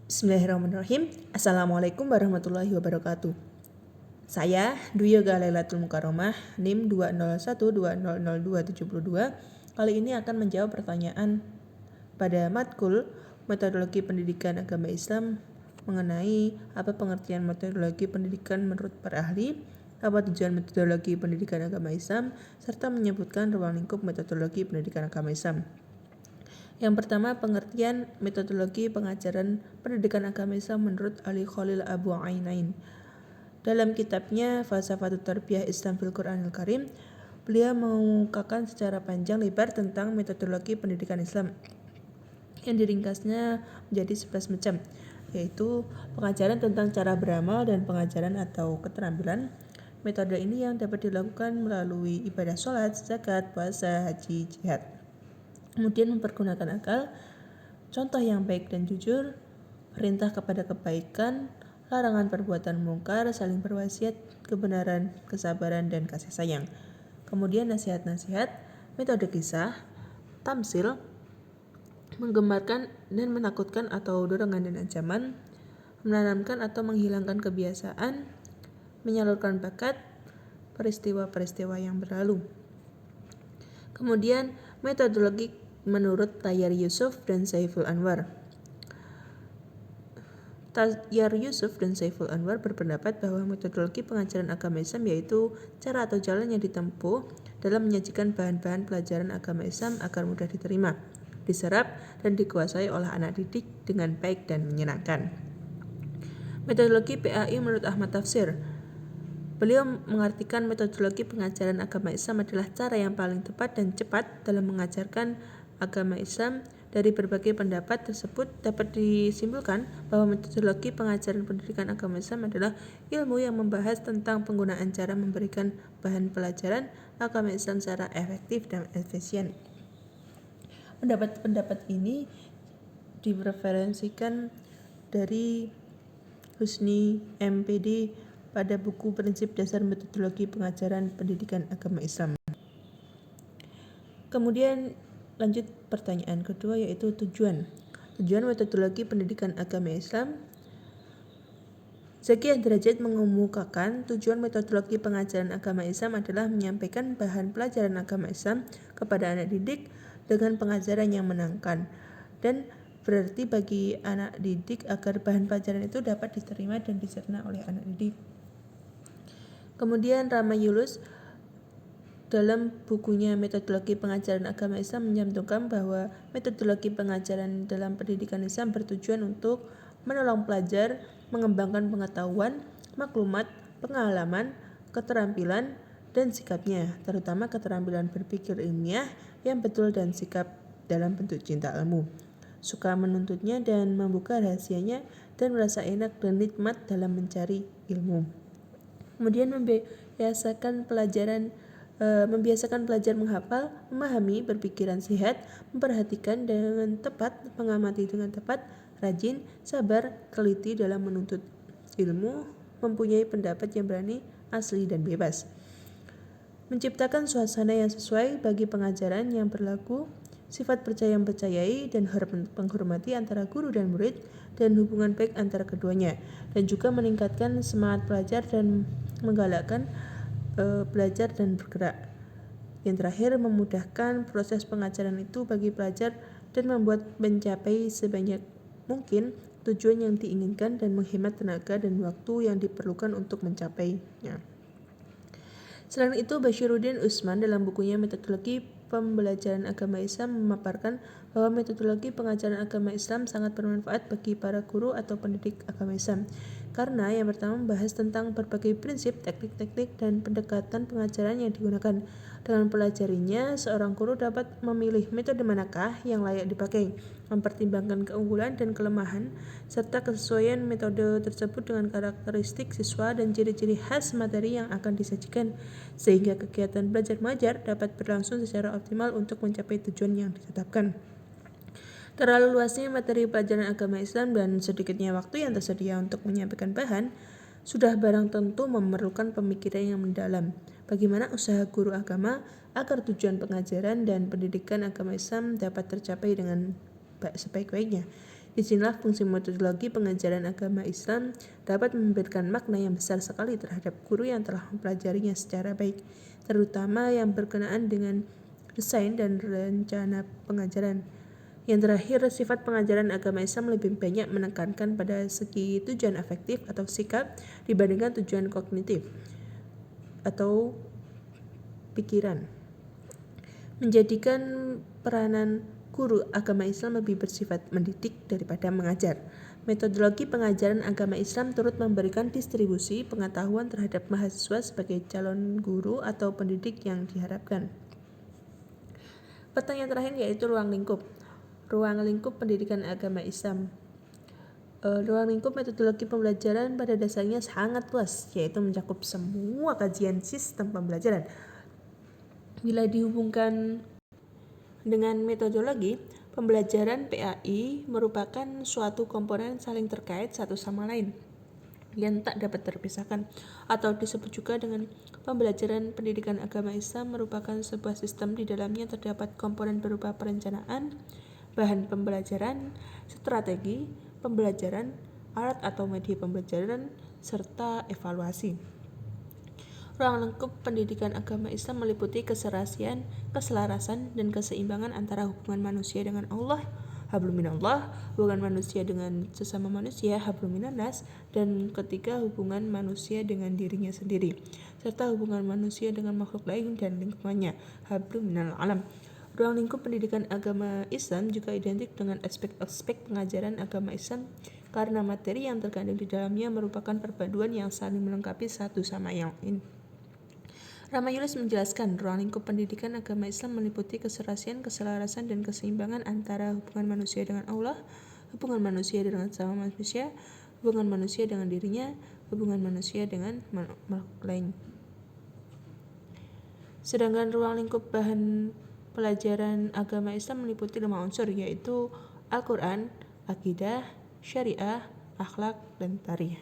Bismillahirrahmanirrahim. Assalamualaikum warahmatullahi wabarakatuh. Saya Dwi Yoga Lailatul Mukarramah, NIM 201200272. Kali ini akan menjawab pertanyaan pada matkul metodologi pendidikan agama Islam mengenai apa pengertian metodologi pendidikan menurut para ahli, apa tujuan metodologi pendidikan agama Islam, serta menyebutkan ruang lingkup metodologi pendidikan agama Islam. Yang pertama, pengertian metodologi pengajaran pendidikan agama Islam menurut Ali Khalil Abu Ainain. Dalam kitabnya Falsafatut Tarbiyah Islam fil Qur'anil Karim, beliau mengungkapkan secara panjang lebar tentang metodologi pendidikan Islam yang diringkasnya menjadi 11 macam, yaitu pengajaran tentang cara beramal dan pengajaran atau keterampilan. Metode ini yang dapat dilakukan melalui ibadah sholat, zakat, puasa, haji, jihad. Kemudian mempergunakan akal, contoh yang baik dan jujur, perintah kepada kebaikan, larangan perbuatan mungkar, saling berwasiat, kebenaran, kesabaran, dan kasih sayang. Kemudian nasihat-nasihat, metode kisah, tamsil, menggemarkan dan menakutkan atau dorongan dan ancaman, menanamkan atau menghilangkan kebiasaan, menyalurkan bakat, peristiwa-peristiwa yang berlalu. Kemudian metodologi menurut Tayyar Yusuf dan Saiful Anwar. Tayyar Yusuf dan Saiful Anwar berpendapat bahwa metodologi pengajaran agama Islam yaitu cara atau jalan yang ditempuh dalam menyajikan bahan-bahan pelajaran agama Islam agar mudah diterima, diserap, dan dikuasai oleh anak didik dengan baik dan menyenangkan. Metodologi PAI menurut Ahmad Tafsir. Beliau mengartikan metodologi pengajaran agama Islam adalah cara yang paling tepat dan cepat dalam mengajarkan agama Islam. Dari berbagai pendapat tersebut dapat disimpulkan bahwa metodologi pengajaran pendidikan agama Islam adalah ilmu yang membahas tentang penggunaan cara memberikan bahan pelajaran agama Islam secara efektif dan efisien. Pendapat-pendapat ini direferensikan dari Husni MPD pada buku Prinsip Dasar Metodologi Pengajaran Pendidikan Agama Islam. Kemudian lanjut pertanyaan kedua, yaitu tujuan metodologi pendidikan agama Islam. Zaki Derajat mengemukakan tujuan metodologi pengajaran agama Islam adalah menyampaikan bahan pelajaran agama Islam kepada anak didik dengan pengajaran yang menyenangkan dan berarti bagi anak didik agar bahan pelajaran itu dapat diterima dan dicerna oleh anak didik. Kemudian Rama Yulus dalam bukunya Metodologi Pengajaran Agama Islam mencantumkan bahwa metodologi pengajaran dalam pendidikan Islam bertujuan untuk menolong pelajar mengembangkan pengetahuan, maklumat, pengalaman, keterampilan, dan sikapnya, terutama keterampilan berpikir ilmiah yang betul dan sikap dalam bentuk cinta ilmu, suka menuntutnya dan membuka rahasianya, dan merasa enak dan nikmat dalam mencari ilmu. Kemudian membiasakan pelajar menghafal, memahami, berpikiran sehat, memperhatikan dengan tepat, mengamati dengan tepat, rajin, sabar, teliti dalam menuntut ilmu, mempunyai pendapat yang berani, asli, dan bebas. Menciptakan suasana yang sesuai bagi pengajaran yang berlaku, sifat percaya mempercayai dan menghormati antara guru dan murid, dan hubungan baik antara keduanya, dan juga meningkatkan semangat pelajar dan menggalakkan belajar dan bergerak. Yang terakhir, memudahkan proses pengajaran itu bagi pelajar dan membuat mencapai sebanyak mungkin tujuan yang diinginkan dan menghemat tenaga dan waktu yang diperlukan untuk mencapainya. Selain itu, Bashiruddin Usman dalam bukunya Metodologi Pembelajaran Agama Islam memaparkan bahwa metodologi pengajaran agama Islam sangat bermanfaat bagi para guru atau pendidik agama Islam. Karena yang pertama membahas tentang berbagai prinsip, teknik-teknik, dan pendekatan pengajaran yang digunakan. Dengan pelajarinya, seorang guru dapat memilih metode manakah yang layak dipakai, mempertimbangkan keunggulan dan kelemahan, serta kesesuaian metode tersebut dengan karakteristik siswa dan ciri-ciri khas materi yang akan disajikan, sehingga kegiatan belajar mengajar dapat berlangsung secara optimal untuk mencapai tujuan yang ditetapkan. Terlalu luasnya materi pelajaran agama Islam dan sedikitnya waktu yang tersedia untuk menyampaikan bahan sudah barang tentu memerlukan pemikiran yang mendalam. Bagaimana usaha guru agama agar tujuan pengajaran dan pendidikan agama Islam dapat tercapai dengan sebaik-baiknya. Disinilah fungsi metodologi pengajaran agama Islam dapat memberikan makna yang besar sekali terhadap guru yang telah mempelajarinya secara baik, terutama yang berkenaan dengan desain dan rencana pengajaran. Yang terakhir, sifat pengajaran agama Islam lebih banyak menekankan pada segi tujuan afektif atau sikap dibandingkan tujuan kognitif atau pikiran, menjadikan peranan guru agama Islam lebih bersifat mendidik daripada mengajar. Metodologi pengajaran agama Islam turut memberikan distribusi pengetahuan terhadap mahasiswa sebagai calon guru atau pendidik yang diharapkan. Pertanyaan terakhir yaitu ruang lingkup. Ruang lingkup pendidikan agama Islam. Ruang lingkup metodologi pembelajaran pada dasarnya sangat luas, yaitu mencakup semua kajian sistem pembelajaran. Bila dihubungkan dengan metodologi pembelajaran PAI merupakan suatu komponen saling terkait satu sama lain yang tak dapat terpisahkan, atau disebut juga dengan pembelajaran pendidikan agama Islam merupakan sebuah sistem di dalamnya terdapat komponen berupa perencanaan, bahan pembelajaran, strategi pembelajaran, alat atau media pembelajaran, serta evaluasi. Ruang lingkup pendidikan agama Islam meliputi keserasian, keselarasan, dan keseimbangan antara hubungan manusia dengan Allah, hablum minallah, hubungan manusia dengan sesama manusia, hablum minannas, dan ketiga hubungan manusia dengan dirinya sendiri, serta hubungan manusia dengan makhluk lain dan lingkungannya, hablum minal alam. Ruang lingkup pendidikan agama Islam juga identik dengan aspek-aspek pengajaran agama Islam karena materi yang terkandung di dalamnya merupakan perpaduan yang saling melengkapi satu sama yang lain. Rama Yunus menjelaskan, ruang lingkup pendidikan agama Islam meliputi keserasian, keselarasan, dan keseimbangan antara hubungan manusia dengan Allah, hubungan manusia dengan sesama manusia, hubungan manusia dengan dirinya, hubungan manusia dengan makhluk lain. Sedangkan ruang lingkup bahan pelajaran agama Islam meliputi 5 unsur, yaitu Al-Quran, Akidah, Syariah, Akhlak, dan Tarikh.